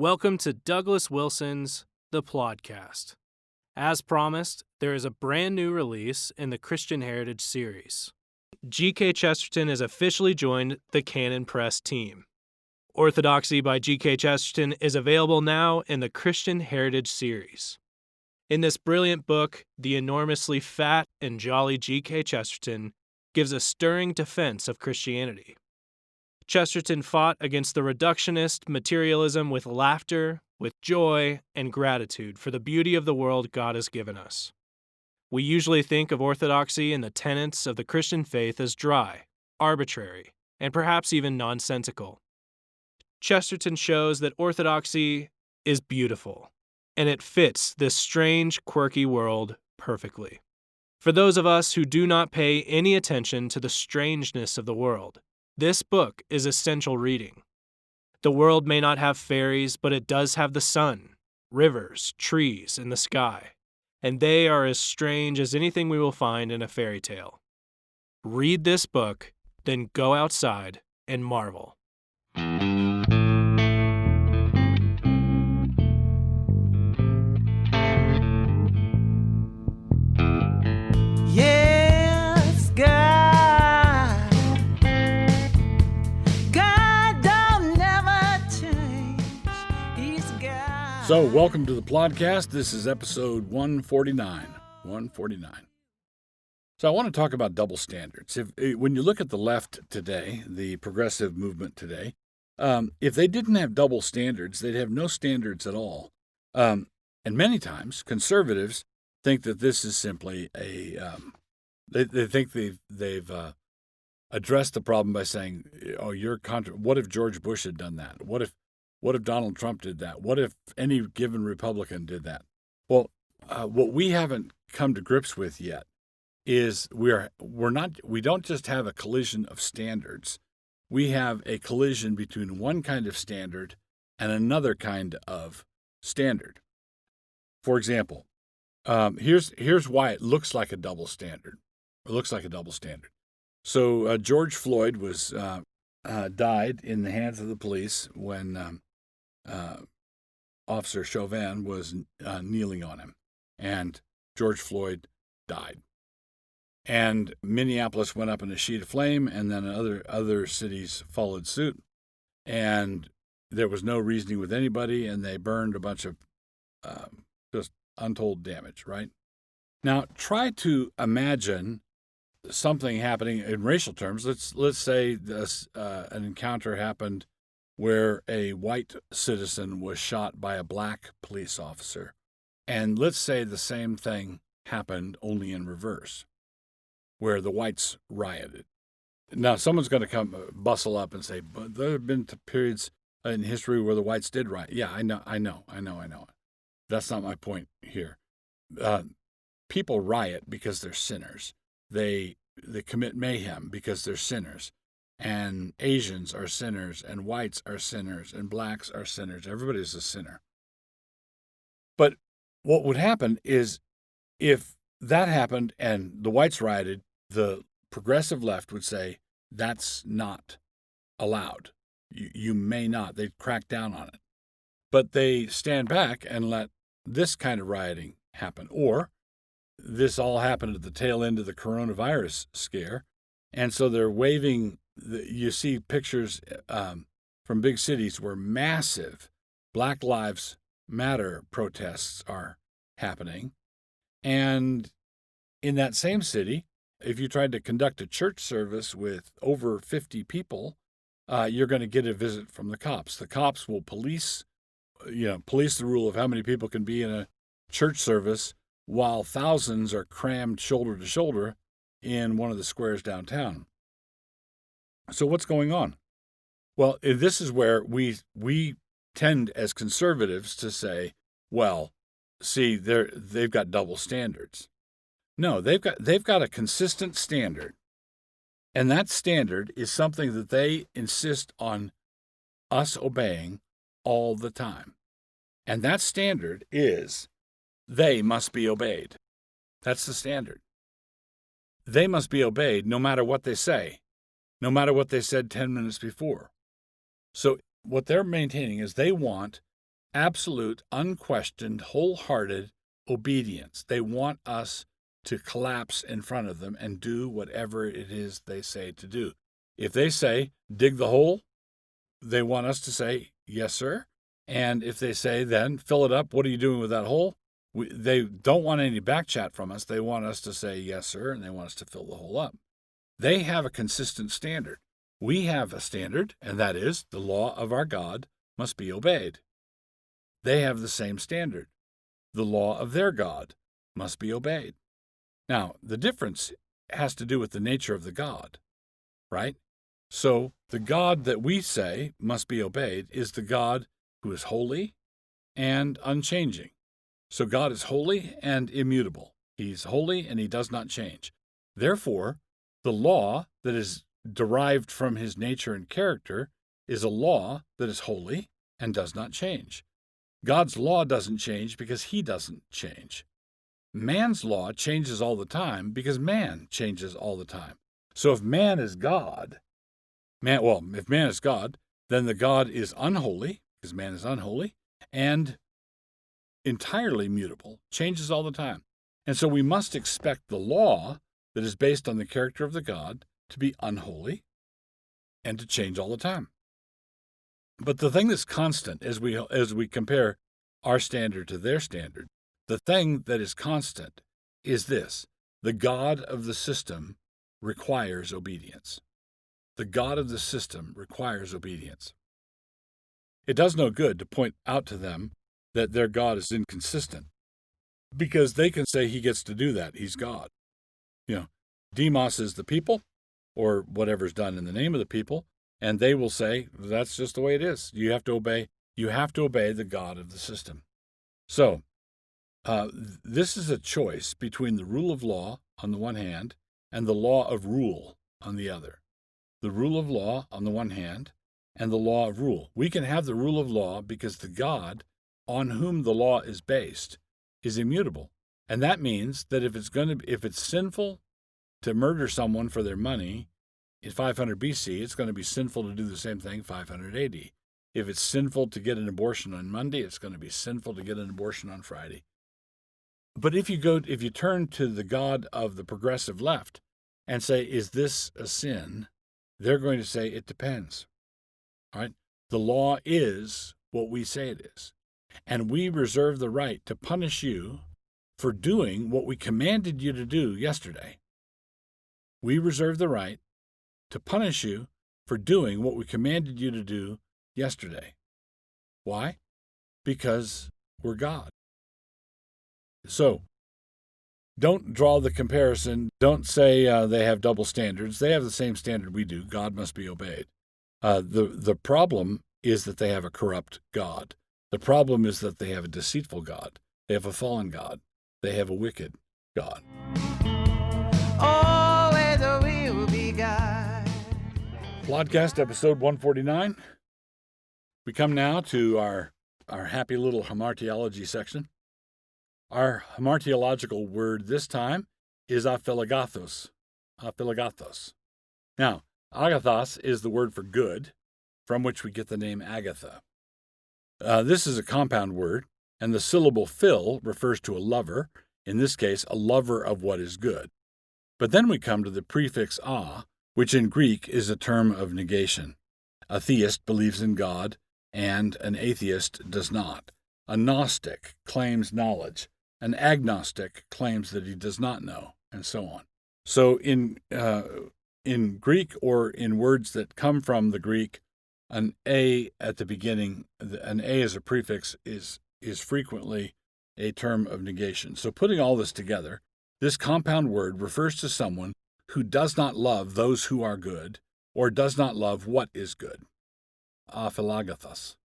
Welcome to Douglas Wilson's The Plodcast. As promised, there is a brand new release in the Christian Heritage series. G.K. Chesterton has officially joined the Canon Press team. Orthodoxy by G.K. Chesterton is available now in the Christian Heritage series. In this brilliant book, the enormously fat and jolly G.K. Chesterton gives a stirring defense of Christianity. Chesterton fought against the reductionist materialism with laughter, with joy, and gratitude for the beauty of the world God has given us. We usually think of orthodoxy and the tenets of the Christian faith as dry, arbitrary, and perhaps even nonsensical. Chesterton shows that orthodoxy is beautiful, and it fits this strange, quirky world perfectly. For those of us who do not pay any attention to the strangeness of the world, this book is essential reading. The world may not have fairies, but it does have the sun, rivers, trees, and the sky, and they are as strange as anything we will find in a fairy tale. Read this book, then go outside and marvel. So, welcome to the Plodcast. This is episode 149. So, I want to talk about double standards. When you look at the left today, the progressive movement today, if they didn't have double standards, they'd have no standards at all. And many times, conservatives think that this is simply they think they've addressed the problem by saying, "Oh, what if George Bush had done that? What if Donald Trump did that? What if any given Republican did that?" Well, what we haven't come to grips with yet is we don't just have a collision of standards. We have a collision between one kind of standard and another kind of standard. For example, here's why it looks like a double standard. So George Floyd was died in the hands of the police when Officer Chauvin was kneeling on him, and George Floyd died. And Minneapolis went up in a sheet of flame, and then other cities followed suit, and there was no reasoning with anybody, and they burned a bunch of just untold damage, right? Now, try to imagine something happening in racial terms. Let's say an encounter happened where a white citizen was shot by a black police officer. And let's say the same thing happened only in reverse, where the whites rioted. Now, someone's going to bustle up and say, "But there have been periods in history where the whites did riot." Yeah, I know. That's not my point here. People riot because they're sinners. They commit mayhem because they're sinners. And Asians are sinners, and whites are sinners, and blacks are sinners. Everybody's a sinner. But what would happen is if that happened and the whites rioted, the progressive left would say, that's not allowed. You may not. They'd crack down on it. But they stand back and let this kind of rioting happen. Or this all happened at the tail end of the coronavirus scare. And so they're waving. You see pictures from big cities where massive Black Lives Matter protests are happening. And in that same city, if you tried to conduct a church service with over 50 people, you're going to get a visit from the cops. The cops will police the rule of how many people can be in a church service while thousands are crammed shoulder to shoulder in one of the squares downtown. So what's going on? Well, this is where we tend as conservatives to say, well, see, they've got double standards. No, they've got a consistent standard. And that standard is something that they insist on us obeying all the time. And that standard is they must be obeyed. That's the standard. They must be obeyed no matter what they say, no matter what they said 10 minutes before. So what they're maintaining is they want absolute, unquestioned, wholehearted obedience. They want us to collapse in front of them and do whatever it is they say to do. If they say, dig the hole, they want us to say, yes, sir. And if they say, then fill it up, what are you doing with that hole? They don't want any back chat from us. They want us to say, yes, sir, and they want us to fill the hole up. They have a consistent standard. We have a standard, and that is the law of our God must be obeyed. They have the same standard. The law of their God must be obeyed. Now, the difference has to do with the nature of the God, right? So the God that we say must be obeyed is the God who is holy and unchanging. So God is holy and immutable. He's holy and he does not change. Therefore, the law that is derived from his nature and character is a law that is holy and does not change. God's law doesn't change because he doesn't change. Man's law changes all the time because man changes all the time. So if man is God, if man is God, then the God is unholy, because man is unholy, and entirely mutable, changes all the time. And so we must expect the law that is based on the character of the God to be unholy and to change all the time. But the thing that's constant as we compare our standard to their standard, the thing that is constant is this: the God of the system requires obedience. The God of the system requires obedience. It does no good to point out to them that their God is inconsistent, because they can say he gets to do that. He's God. Demos is the people, or whatever's done in the name of the people, and they will say, that's just the way it is. You have to obey the God of the system. So, this is a choice between the rule of law on the one hand and the law of rule on the other. The rule of law on the one hand and the law of rule. We can have the rule of law because the God on whom the law is based is immutable. And that means that if it's sinful to murder someone for their money in 500 BC, it's going to be sinful to do the same thing 500 AD. If it's sinful to get an abortion on Monday, it's going to be sinful to get an abortion on Friday. But if you turn to the God of the progressive left and say, is this a sin? They're going to say, it depends. All right? The law is what we say it is. And we reserve the right to punish you for doing what we commanded you to do yesterday. We reserve the right to punish you for doing what we commanded you to do yesterday. Why? Because we're God. So, don't draw the comparison. Don't say they have double standards. They have the same standard we do. God must be obeyed. The problem is that they have a corrupt God. The problem is that they have a deceitful God. They have a fallen God. They have a wicked God. Always will be God. Podcast episode 149. We come now to our happy little hamartiology section. Our hamartiological word this time is aphilogathos. Aphilogathos. Now, agathos is the word for good, from which we get the name Agatha. This is a compound word, and the syllable phil refers to a lover, in this case, a lover of what is good. But then we come to the prefix a, which in Greek is a term of negation. A theist believes in God, and an atheist does not. A Gnostic claims knowledge. An agnostic claims that he does not know, and so on. So in Greek, or in words that come from the Greek, an a at the beginning, an a as a prefix is frequently a term of negation. So putting all this together, this compound word refers to someone who does not love those who are good, or does not love what is good. Aphilagathos.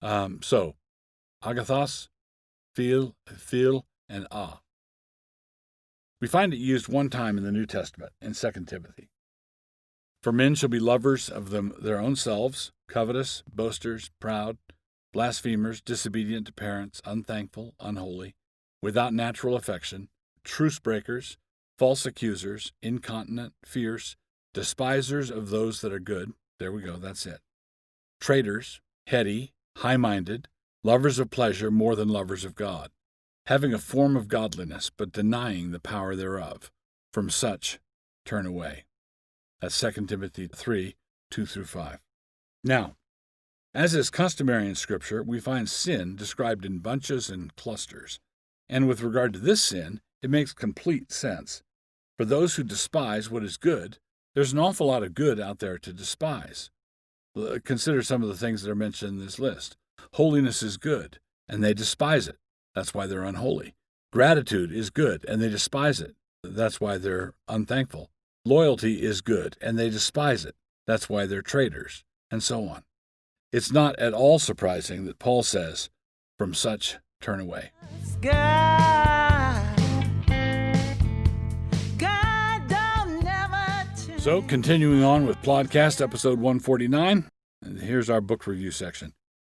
So, agathos, phil, and a. We find it used one time in the New Testament, in 2 Timothy. For men shall be lovers of their own selves, covetous, boasters, proud, blasphemers, disobedient to parents, unthankful, unholy, without natural affection, truce breakers, false accusers, incontinent, fierce, despisers of those that are good. There we go, that's it. Traitors, heady, high-minded, lovers of pleasure more than lovers of God, having a form of godliness, but denying the power thereof. From such turn away. That's 2 Timothy 3, 2-5. Now, as is customary in Scripture, we find sin described in bunches and clusters. And with regard to this sin, it makes complete sense. For those who despise what is good, there's an awful lot of good out there to despise. Consider some of the things that are mentioned in this list. Holiness is good, and they despise it. That's why they're unholy. Gratitude is good, and they despise it. That's why they're unthankful. Loyalty is good, and they despise it. That's why they're traitors, and so on. It's not at all surprising that Paul says, "From such turn away." So, continuing on with Plodcast episode 149, here's our book review section.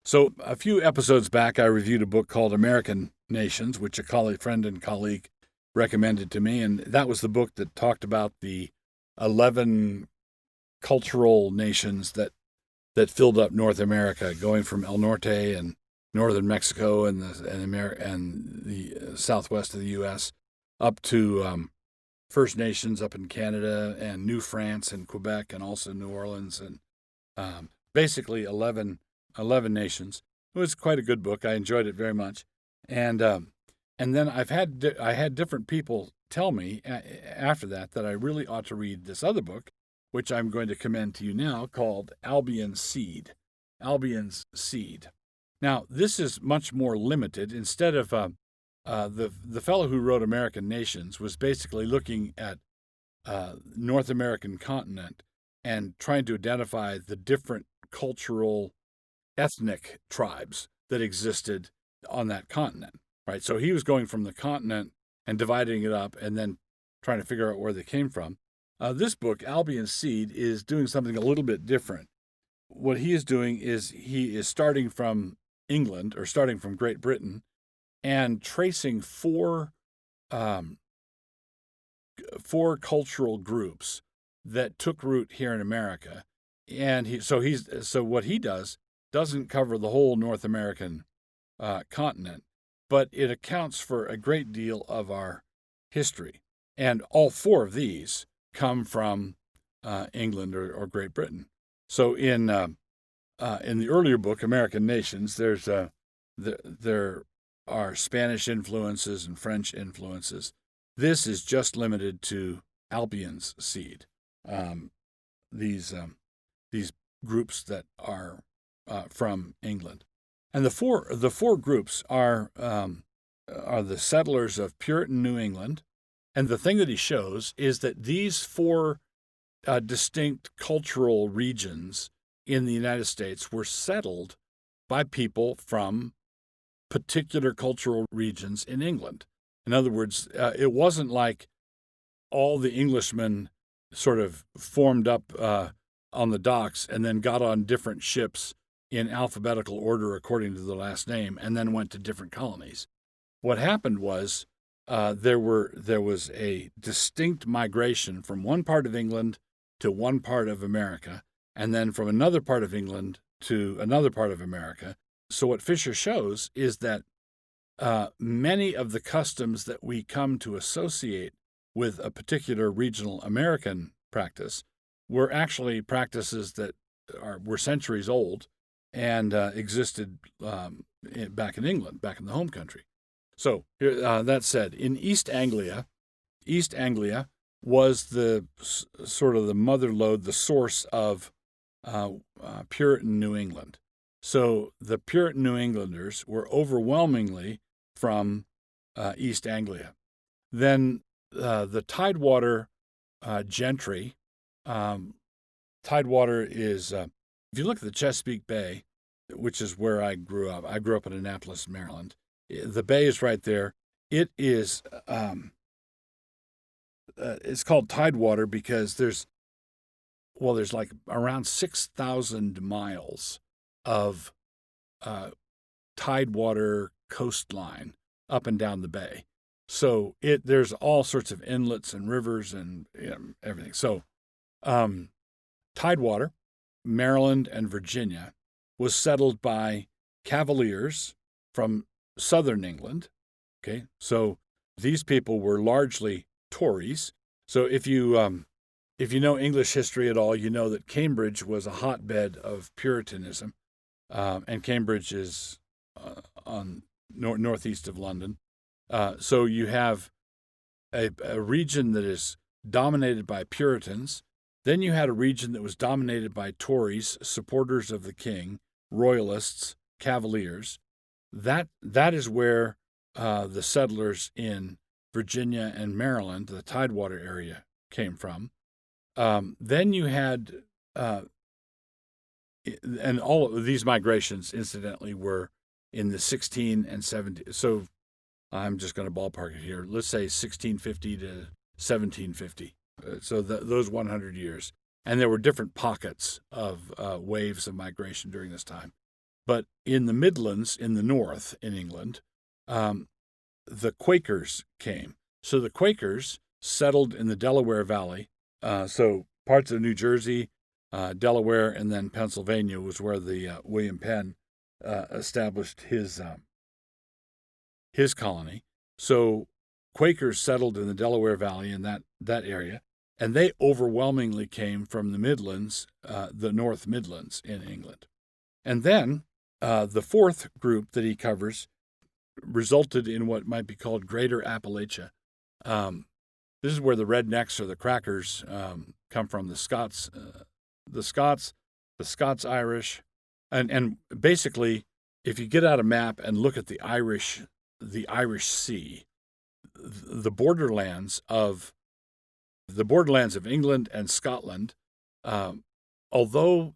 So, a few episodes back, I reviewed a book called American Nations, which a friend and colleague recommended to me, and that was the book that talked about the 11 cultural nations that filled up North America, going from El Norte and northern Mexico and the southwest of the U.S. up to First Nations up in Canada and New France and Quebec and also New Orleans, and basically 11 nations. It was quite a good book. I enjoyed it very much, and then I had different people tell me after that I really ought to read this other book, which I'm going to commend to you now, called Albion's Seed. Albion's Seed. Now, this is much more limited. Instead of the fellow who wrote American Nations was basically looking at North American continent and trying to identify the different cultural, ethnic tribes that existed on that continent, right? So he was going from the continent and dividing it up and then trying to figure out where they came from. This book, Albion's Seed, is doing something a little bit different. What he is doing is he is starting from England, or starting from Great Britain, and tracing four cultural groups that took root here in America. And so what he does doesn't cover the whole North American continent, but it accounts for a great deal of our history. And all four of these come from England or Great Britain. So in the earlier book, American Nations, there are Spanish influences and French influences. This is just limited to Albion's Seed. These groups that are from England, and the four groups are the settlers of Puritan New England. And the thing that he shows is that these four distinct cultural regions in the United States were settled by people from particular cultural regions in England. In other words, it wasn't like all the Englishmen sort of formed up on the docks and then got on different ships in alphabetical order according to the last name and then went to different colonies. What happened was there was a distinct migration from one part of England to one part of America, and then from another part of England to another part of America. So what Fisher shows is that many of the customs that we come to associate with a particular regional American practice were actually practices that were centuries old and existed back in England, back in the home country. So that said, in East Anglia was the sort of the mother lode, the source of Puritan New England. So the Puritan New Englanders were overwhelmingly from East Anglia. Then the Tidewater gentry, Tidewater is, if you look at the Chesapeake Bay, which is where I grew up in Annapolis, Maryland. The bay is right there. It is, it's called Tidewater because there's like around 6,000 miles of Tidewater coastline up and down the bay. So there's all sorts of inlets and rivers and everything. So Tidewater, Maryland, and Virginia was settled by Cavaliers from southern England. Okay, so these people were largely Tories. So if you know English history at all, you know that Cambridge was a hotbed of Puritanism, and Cambridge is on northeast of London. So you have a region that is dominated by Puritans. Then you had a region that was dominated by Tories, supporters of the king, royalists, Cavaliers. That is where the settlers in Virginia and Maryland, the Tidewater area, came from. Then you had, and all of these migrations, incidentally, were in the 16 and 17. So I'm just going to ballpark it here. Let's say 1650 to 1750. So those 100 years. And there were different pockets of waves of migration during this time. But in the Midlands, in the north, in England, the Quakers came. So the Quakers settled in the Delaware Valley. So parts of New Jersey, Delaware, and then Pennsylvania was where the William Penn established his colony. So Quakers settled in the Delaware Valley in that area, and they overwhelmingly came from the Midlands, the North Midlands in England. And then the fourth group that he covers resulted in what might be called Greater Appalachia. This is where the rednecks or the crackers come from, the Scots, the Scots-Irish. And basically, if you get out a map and look at the Irish Sea, the borderlands of England and Scotland, although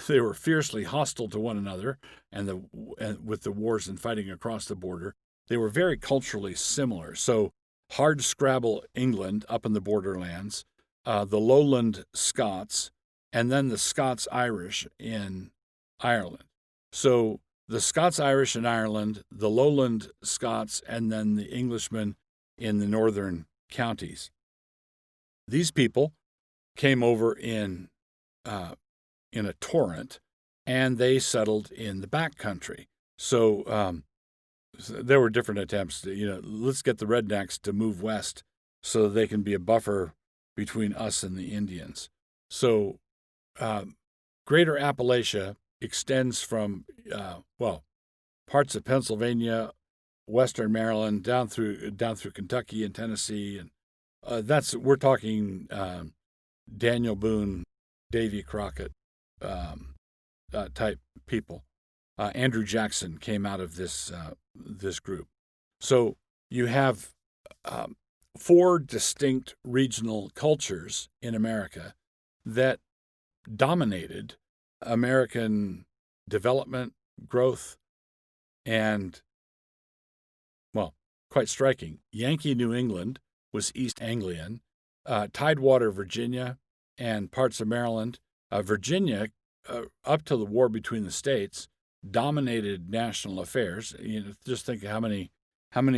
they were fiercely hostile to one another, and with the wars and fighting across the border, they were very culturally similar. So Hardscrabble England up in the borderlands, the lowland Scots, and then the Scots-Irish in Ireland. So the Scots-Irish in Ireland, the lowland Scots, and then the Englishmen in the northern counties. These people came over in a torrent, and they settled in the back country. So there were different attempts to, let's get the rednecks to move west so they can be a buffer between us and the Indians. So Greater Appalachia extends from, parts of Pennsylvania, western Maryland, down through Kentucky and Tennessee, and we're talking Daniel Boone, Davy Crockett type people. Andrew Jackson came out of this group. So you have 4 distinct regional cultures in America that dominated American development, growth, and, quite striking. Yankee New England was East Anglian. Tidewater, Virginia, and parts of Maryland. Virginia, up to the war between the states, dominated national affairs. Just think how many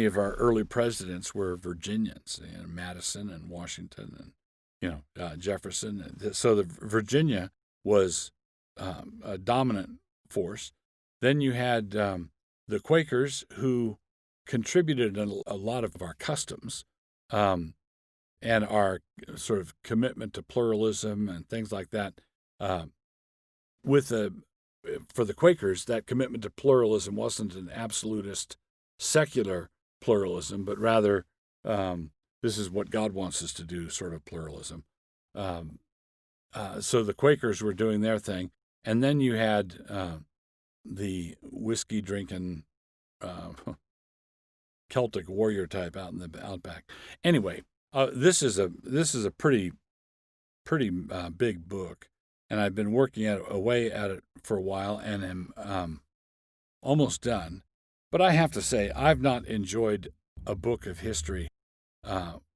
of our early presidents were Virginians. Madison and Washington and Jefferson. So the Virginia was a dominant force. Then you had the Quakers, who contributed a lot of our customs and our sort of commitment to pluralism and things like that. For the Quakers, that commitment to pluralism wasn't an absolutist secular pluralism, but rather this is what God wants us to do, sort of pluralism. So the Quakers were doing their thing. And then you had the whiskey drinking Celtic warrior type out in the outback. Anyway, this is a pretty big book, and I've been working away at it for a while, and am almost done. But I have to say, I've not enjoyed a book of history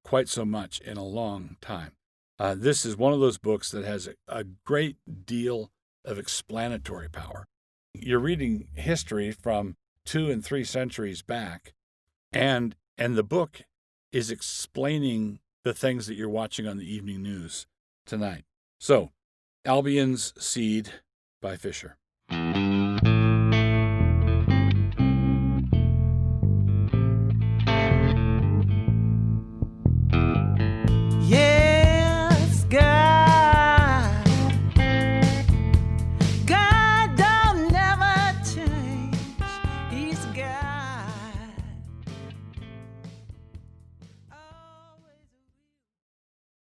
quite so much in a long time. This is one of those books that has a great deal of explanatory power. You're reading history from 2 and 3 centuries back, and the book is explaining the things that you're watching on the evening news tonight. So, Albion's Seed by Fisher.